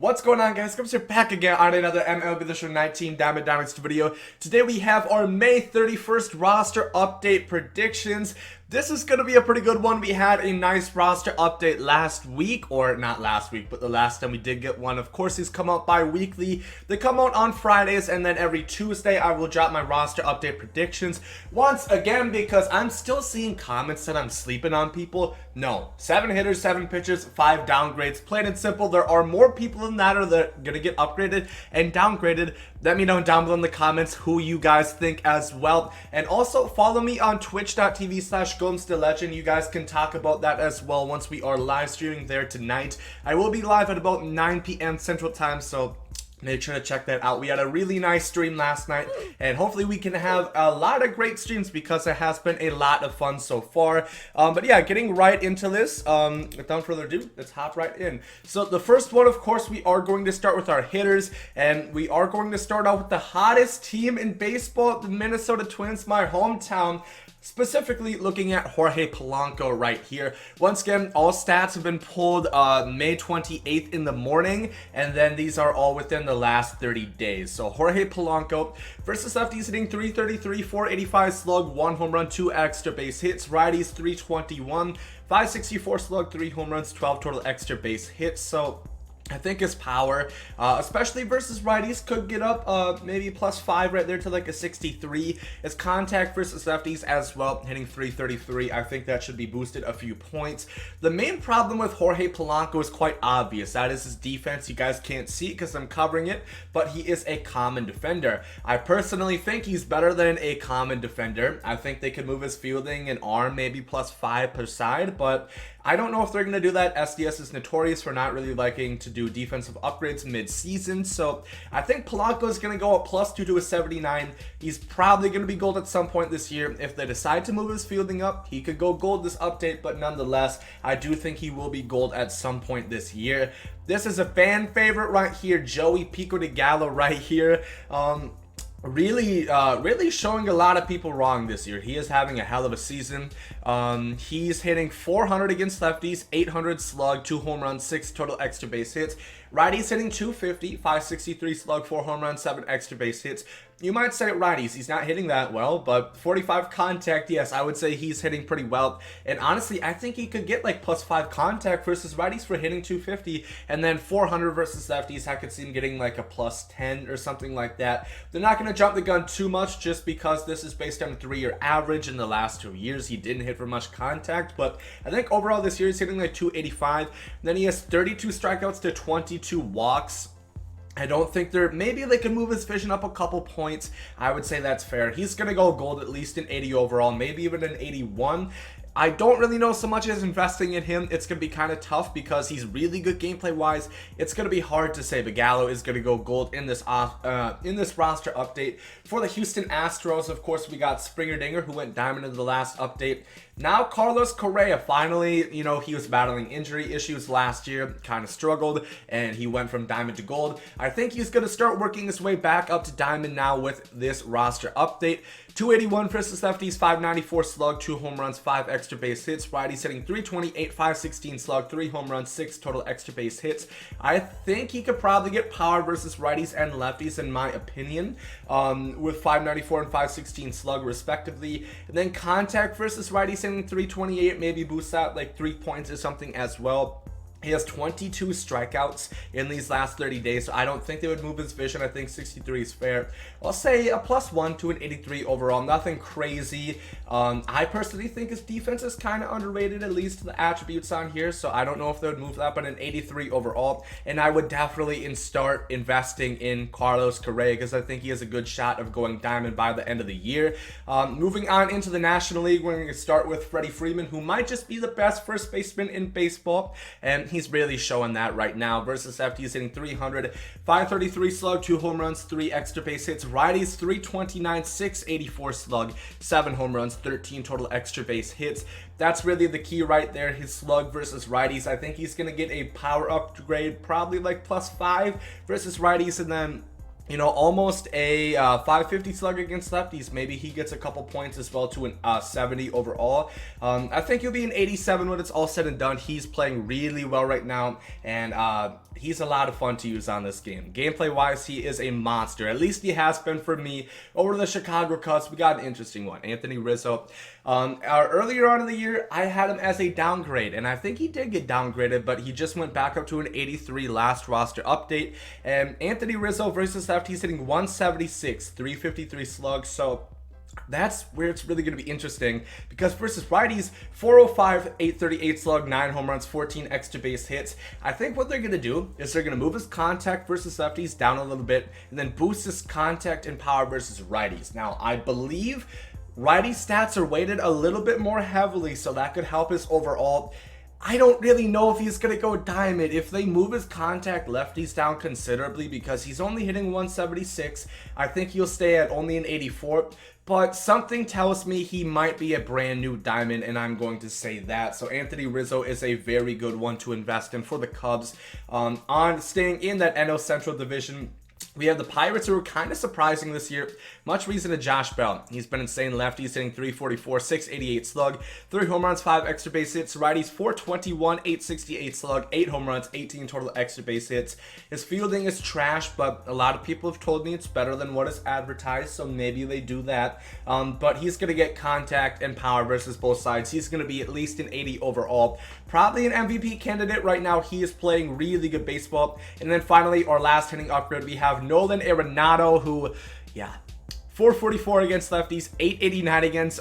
What's going on, guys? Gomes here back again on another MLB The Show 19 Diamond Dynasty video. Today we have our May 31st roster update predictions. This is going to be a pretty good one. We had a nice roster update last week, or not last week, but the last time we did get one. Of course, these come out bi-weekly. They come out on Fridays, and then every Tuesday I will drop my roster update predictions. Once again, because I'm still seeing comments that I'm sleeping on people. No, 7 hitters, 7 pitchers, 5 downgrades. Plain and simple, there are more people than that are going to get upgraded and downgraded. Let me know down below in the comments who you guys think as well. And also follow me on twitch.tv/GomesDaLegend. You guys can talk about that as well once we are live streaming there tonight. I will be live at about 9 p.m. Central Time, so make sure to check that out. We had a really nice stream last night, and hopefully we can have a lot of great streams because it has been a lot of fun so far. But yeah, getting right into this, without further ado, let's hop right in. So the first one, of course, we are going to start with our hitters, and we are going to start out with the hottest team in baseball, the Minnesota Twins, my hometown. Specifically looking at Jorge Polanco right here. Once again, all stats have been pulled May 28th in the morning, and then these are all within the last 30 days. So Jorge Polanco versus lefties hitting 333, 485 slug, 1 home run, 2 extra base hits. Righties 321, 564 slug, 3 home runs, 12 total extra base hits. So I think his power, especially versus righties, could get up maybe +5 right there to like a 63. His contact versus lefties as well, hitting 333. I think that should be boosted a few points. The main problem with Jorge Polanco is quite obvious. That is his defense. You guys can't see it because I'm covering it, but he is a common defender. I personally think he's better than a common defender. I think they could move his fielding and arm maybe +5 per side, but I don't know if they're going to do that. SDS is notorious for not really liking to do defensive upgrades mid-season, so I think Polanco is going to go up +2 to a 79. He's probably going to be gold at some point this year. If they decide to move his fielding up, he could go gold this update, but nonetheless, I do think he will be gold at some point this year. This is a fan favorite right here, Joey Pico de Gallo right here. Really showing a lot of people wrong this year. He is having a hell of a season. He's hitting 400 against lefties, 800 slug, 2 home runs, 6 total extra base hits. Righties hitting 250, 563 slug, 4 home runs, 7 extra base hits. You might say righties, he's not hitting that well, but 45 contact, yes, I would say he's hitting pretty well. And honestly, I think he could get like +5 contact versus righties for hitting 250, and then 400 versus lefties, I could see him getting like a +10 or something like that. They're not going to jump the gun too much just because this is based on a 3-year average. In the last 2 years, he didn't hit for much contact, but I think overall this year he's hitting like 285. Then he has 32 strikeouts to 22 walks. I don't think maybe they can move his vision up a couple points. I would say that's fair. He's going to go gold at least in 80 overall, maybe even an 81. I don't really know so much as investing in him. It's going to be kind of tough because he's really good gameplay wise. It's going to be hard to say, but Gallo is going to go gold in this roster update. For the Houston Astros, of course, we got Springer Dinger, who went diamond in the last update. Now Carlos Correa, finally, you know, he was battling injury issues last year, kind of struggled, and he went from diamond to gold. I think he's going to start working his way back up to diamond now with this roster update. 281 versus lefties, 594 slug, 2 home runs, 5 extra base hits. Righties hitting 328, 516 slug, 3 home runs, 6 total extra base hits. I think he could probably get power versus righties and lefties in my opinion, with 594 and 516 slug respectively. And then contact versus righties hitting 328, maybe boost out like 3 points or something as well. He has 22 strikeouts in these last 30 days, so I don't think they would move his vision. I think 63 is fair. I'll say a +1 to an 83 overall. Nothing crazy. I personally think his defense is kind of underrated, at least the attributes on here, so I don't know if they would move that, but an 83 overall. And I would definitely start investing in Carlos Correa because I think he has a good shot of going diamond by the end of the year. Moving on into the National League, we're going to start with Freddie Freeman, who might just be the best first baseman in baseball, and he's really showing that right now. Versus lefties hitting 300, 533 slug, 2 home runs, 3 extra base hits. Righties 329, 684 slug, 7 home runs, 13 total extra base hits. That's really the key right there, his slug versus righties. I think he's going to get a power upgrade, probably like +5 versus righties, and then almost a 550 slug against lefties. Maybe he gets a couple points as well to an 70 overall. I think he'll be an 87 when it's all said and done. He's playing really well right now, and he's a lot of fun to use on this game. Gameplay wise, he is a monster. At least he has been for me. Over the Chicago Cubs, we got an interesting one. Anthony Rizzo. Earlier on in the year, I had him as a downgrade, and I think he did get downgraded, but he just went back up to an 83 last roster update. And Anthony Rizzo versus left, he's hitting 176, 353 slugs. So that's where it's really going to be interesting, because versus righties, 405, 838 slug, 9 home runs, 14 extra base hits. I think what they're going to do is they're going to move his contact versus lefties down a little bit, and then boost his contact and power versus righties. Now, I believe righty stats are weighted a little bit more heavily, so that could help his overall. I don't really know if he's going to go diamond. If they move his contact lefties down considerably, because he's only hitting 176, I think he'll stay at only an 84. But something tells me he might be a brand new diamond, and I'm going to say that. So Anthony Rizzo is a very good one to invest in for the Cubs. On staying in that NL Central division, we have the Pirates, who are kind of surprising this year. Much reason to Josh Bell. He's been insane lefty. He's hitting 344, 688 slug, 3 home runs, 5 extra base hits. Righties, 421, 868 slug, 8 home runs, 18 total extra base hits. His fielding is trash, but a lot of people have told me it's better than what is advertised, so maybe they do that. But he's going to get contact and power versus both sides. He's going to be at least an 80 overall. Probably an MVP candidate right now. He is playing really good baseball. And then finally, our last hitting upgrade, we have Nolan Arenado, who, 444 against lefties, 889 against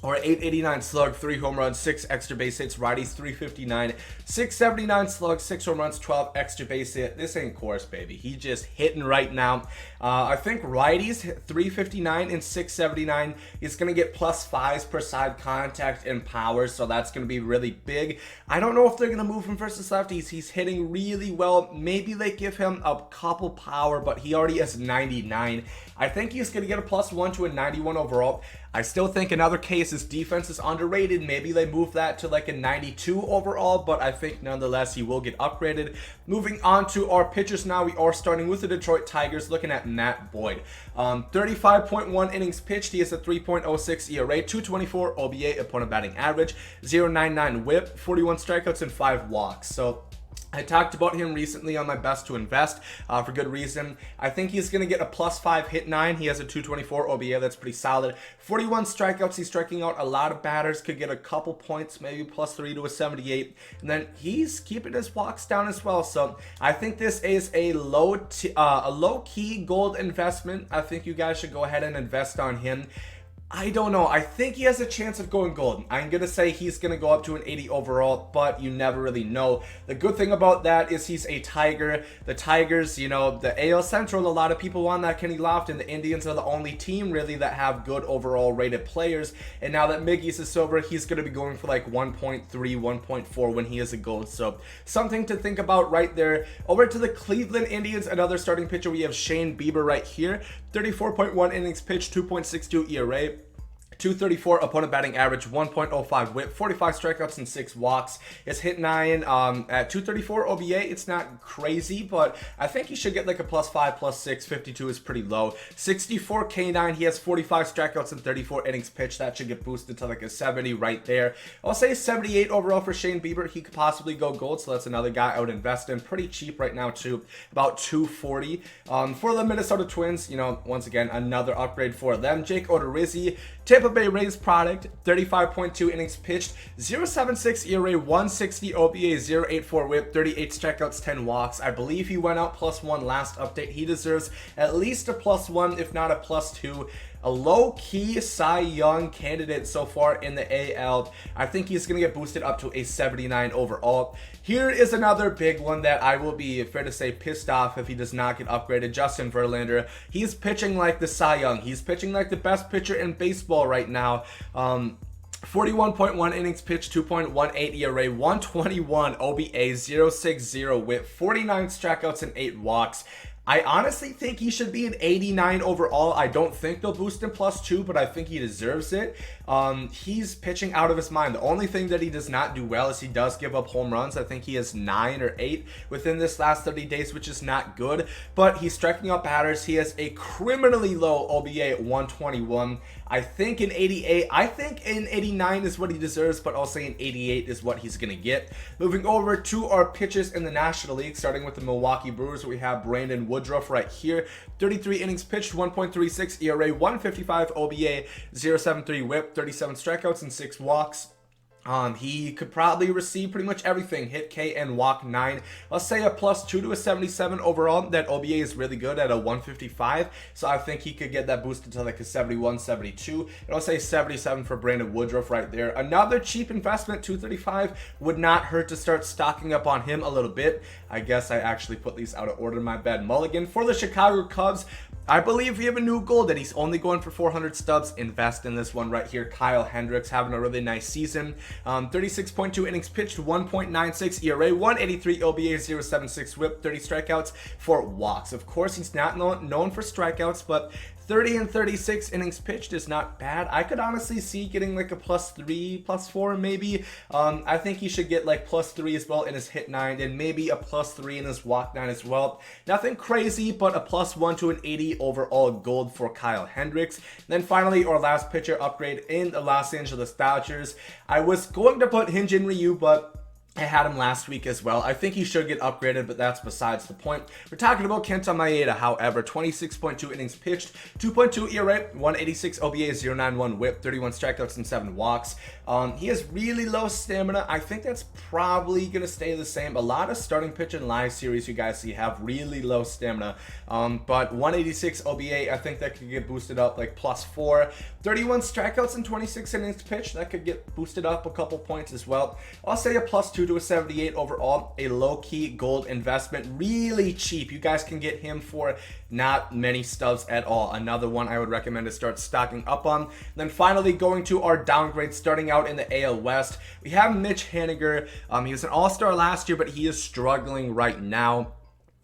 889 slug, 3 home runs, 6 extra base hits. Righties, 359, 679 slug, 6 home runs, 12 extra base hit. This ain't course, baby. He just hitting right now. I think righties, 359 and 679. He's going to get +5s per side contact and power, so that's going to be really big. I don't know if they're going to move him versus lefties. He's hitting really well. Maybe they give him a couple power, but he already has 99. I think he's going to get a +1 to a 91 overall. I still think another case, his defense is underrated. Maybe they move that to like a 92 overall, but I think nonetheless he will get upgraded. Moving on to our pitchers now, we are starting with the Detroit Tigers, looking at Nat Boyd. 35.1 innings pitched. He has a 3.06 ERA, 224 OBA, opponent batting average, 0.99 whip, 41 strikeouts, and 5 walks. So I talked about him recently on my best to invest for good reason. I think he's going to get a +5 hit 9. He has a 224 OBA. That's pretty solid. 41 strikeouts. He's striking out a lot of batters. Could get a couple points, maybe +3 to a 78. And then he's keeping his walks down as well. So I think this is a low-key gold investment. I think you guys should go ahead and invest on him. I don't know. I think he has a chance of going gold. I'm going to say he's going to go up to an 80 overall, but you never really know. The good thing about that is he's a Tiger. The Tigers, the AL Central, a lot of people want that Kenny Lofton. The Indians are the only team really that have good overall rated players. And now that Miggy's a silver, he's going to be going for like 1.3, 1.4 when he is a gold. So something to think about right there. Over to the Cleveland Indians, another starting pitcher. We have Shane Bieber right here. 34.1 innings pitched, 2.62 ERA. 234 opponent batting average, 1.05 whip, 45 strikeouts and 6 walks. His hit 9 at 234 OBA. It's not crazy, but I think he should get like a +5, +6. 52 is pretty low. 64 K9. He has 45 strikeouts and 34 innings pitched. That should get boosted to like a 70 right there. I'll say 78 overall for Shane Bieber. He could possibly go gold, so that's another guy I would invest in. Pretty cheap right now too, about 240. For the Minnesota Twins, once again, another upgrade for them. Jake Odorizzi, Tampa Bay Rays product, 35.2 innings pitched, 0.76 ERA, 160 OBA, 0.84 whip, 38 strikeouts, 10 walks. I believe he went out +1 last update. He deserves at least a +1, if not a +2. A low-key Cy Young candidate so far in the AL. I think he's going to get boosted up to a 79 overall. Here is another big one that I will be, fair to say, pissed off if he does not get upgraded. Justin Verlander. He's pitching like the Cy Young. He's pitching like the best pitcher in baseball right now. 41.1 innings pitched, 2.18 ERA, 121 OBA, 0.60 whip, 49 strikeouts, and 8 walks. I honestly think he should be an 89 overall. I don't think they'll boost him +2, but I think he deserves it. He's pitching out of his mind. The only thing that he does not do well is he does give up home runs. I think he has 9 or 8 within this last 30 days, which is not good, but he's striking out batters. He has a criminally low OBA at 121. I think an 88, I think an 89 is what he deserves, but I'll say an 88 is what he's going to get. Moving over to our pitchers in the National League, starting with the Milwaukee Brewers, we have Brandon Woodruff right here. 33 innings pitched, 1.36 ERA, 155 OBA, 0.73 whip, 37 strikeouts, and 6 walks. He could probably receive pretty much everything, hit K and walk 9. I'll say a +2 to a 77 overall. That OBA is really good at a 155, so I think he could get that boosted to like a 71, 72. And I'll say 77 for Brandon Woodruff right there. Another cheap investment, 235, would not hurt to start stocking up on him a little bit. I guess I actually put these out of order, my bad. Mulligan. For the Chicago Cubs, I believe we have a new goal that he's only going for 400 stubs. Invest in this one right here. Kyle Hendricks having a really nice season. 36.2 innings pitched, 1.96 ERA, 183 OBA, 0.76 whip, 30 strikeouts, 4 walks. Of course, he's not known for strikeouts, but 30 and 36 innings pitched is not bad. I could honestly see getting like a +3, +4 maybe. I think he should get like +3 as well in his hit 9 and maybe a +3 in his walk 9 as well. Nothing crazy, but a +1 to an 80 overall gold for Kyle Hendricks. And then finally, our last pitcher upgrade in the Los Angeles Dodgers. I was going to put Hyun-Jin Ryu, but I had him last week as well. I think he should get upgraded, but that's besides the point. We're talking about Kenta Maeda, however. 26.2 innings pitched, 2.2 ERA, 186 OBA, 0.91 whip, 31 strikeouts, and 7 walks. He has really low stamina. I think that's probably going to stay the same. A lot of starting pitch in live series you guys see have really low stamina. But 186 OBA, I think that could get boosted up like +4. 31 strikeouts and 26 innings pitched. That could get boosted up a couple points as well. I'll say a +2 to a 78 overall. A low-key gold investment. Really cheap. You guys can get him for not many stubs at all. Another one I would recommend to start stocking up on. And then finally, going to our downgrade, starting out in the AL West, we have Mitch Haniger. He was an all-star last year, but he is struggling right now.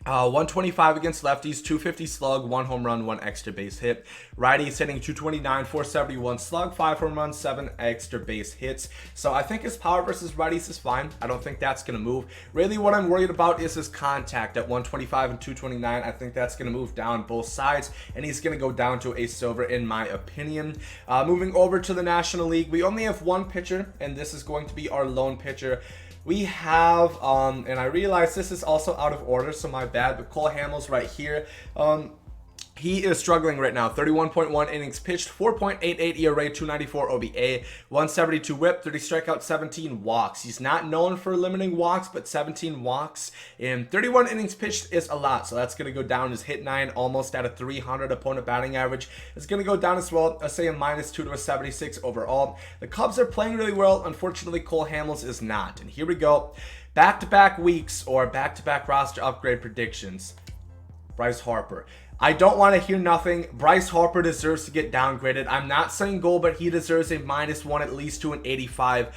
125 against lefties, 250 slug, 1 home run, 1 extra base hit. Righties hitting 229, 471 slug, 5 home runs, 7 extra base hits. So I think his power versus righties is fine. I don't think that's going to move. Really what I'm worried about is his contact at 125 and 229. I think that's going to move down both sides, and he's going to go down to a silver in my opinion. Moving over to the National League, we only have one pitcher, and this is going to be our lone pitcher. We have, and I realize this is also out of order, so my bad, but Cole Hamels right here. He is struggling right now. 31.1 innings pitched, 4.88 ERA, 294 OBA, 172 whip, 30 strikeouts, 17 walks. He's not known for limiting walks, but 17 walks and 31 innings pitched is a lot. So that's going to go down. His hit 9 almost at a 300 opponent batting average. It's going to go down as well. I'll say a -2 to a 76 overall. The Cubs are playing really well. Unfortunately, Cole Hamels is not. And here we go. Back-to-back weeks or back-to-back roster upgrade predictions. Bryce Harper. I don't want to hear nothing. Bryce Harper deserves to get downgraded. I'm not saying gold, but he deserves a -1 at least to an 85.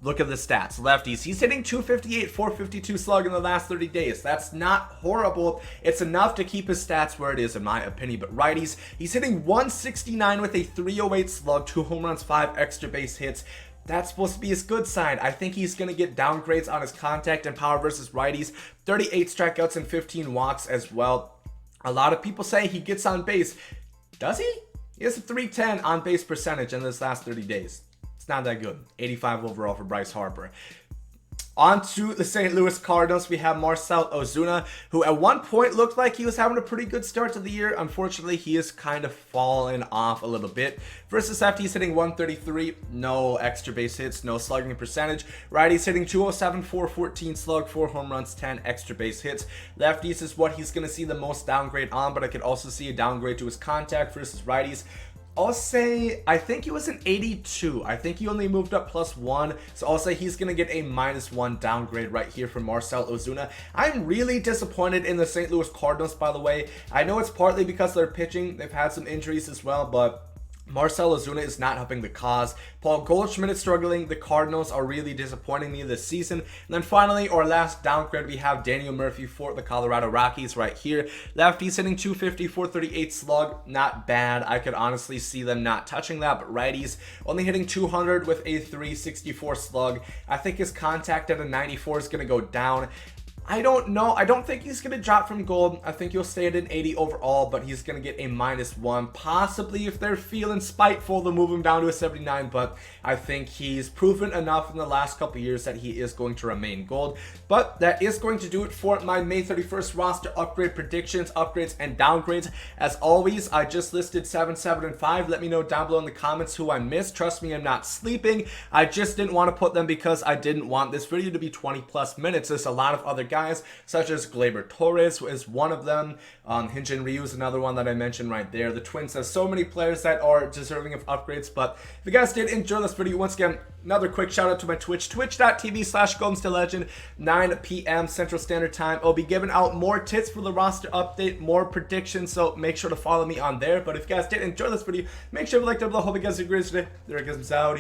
Look at the stats. Lefties, he's hitting 258, 452 slug in the last 30 days. That's not horrible. It's enough to keep his stats where it is, in my opinion. But righties, he's hitting 169 with a 308 slug, 2 home runs, 5 extra base hits. That's supposed to be his good side. I think he's going to get downgrades on his contact and power versus righties. 38 strikeouts and 15 walks as well. A lot of people say he gets on base. Does he? He has a 310 on base percentage in this last 30 days. It's not that good. 85 overall for Bryce Harper. On to the St. Louis Cardinals, we have Marcell Ozuna, who at one point looked like he was having a pretty good start to the year. Unfortunately, he has kind of fallen off a little bit. Versus lefties hitting 133, no extra base hits, no slugging percentage. Righties hitting 207, 414 slug, 4 home runs, 10 extra base hits. Lefties is what he's going to see the most downgrade on, but I could also see a downgrade to his contact versus righties. I'll say, I think he was an 82. I think he only moved up +1. So I'll say he's going to get a -1 downgrade right here from Marcell Ozuna. I'm really disappointed in the St. Louis Cardinals, by the way. I know it's partly because they're pitching. They've had some injuries as well, but Marcell Ozuna is not helping the cause. Paul Goldschmidt is struggling. The Cardinals are really disappointing me this season. And then finally, our last downgrade, we have Daniel Murphy for the Colorado Rockies right here. Lefties hitting 250, 438 slug. Not bad. I could honestly see them not touching that. But righties only hitting 200 with a 364 slug. I think his contact at a 94 is going to go down. I don't know. I don't think he's going to drop from gold. I think he'll stay at an 80 overall, but he's going to get a -1. Possibly if they're feeling spiteful, they'll move him down to a 79, but I think he's proven enough in the last couple years that he is going to remain gold. But that is going to do it for my May 31st roster upgrade predictions, upgrades, and downgrades. As always, I just listed 7, 7, and 5. Let me know down below in the comments who I missed. Trust me, I'm not sleeping. I just didn't want to put them because I didn't want this video to be 20+ minutes. There's a lot of other guys, such as Gleyber Torres is one of them. Hyun-Jin Ryu is another one that I mentioned right there. The Twins have so many players that are deserving of upgrades. But if you guys did enjoy this video, once again, another quick shout out to my Twitch, twitch.tv/GomesDaLegend, 9 p.m. Central Standard Time. I'll be giving out more tips for the roster update, more predictions, so make sure to follow me on there. But if you guys did enjoy this video, make sure to like down below. Hope you guys agree today. There it goes, out.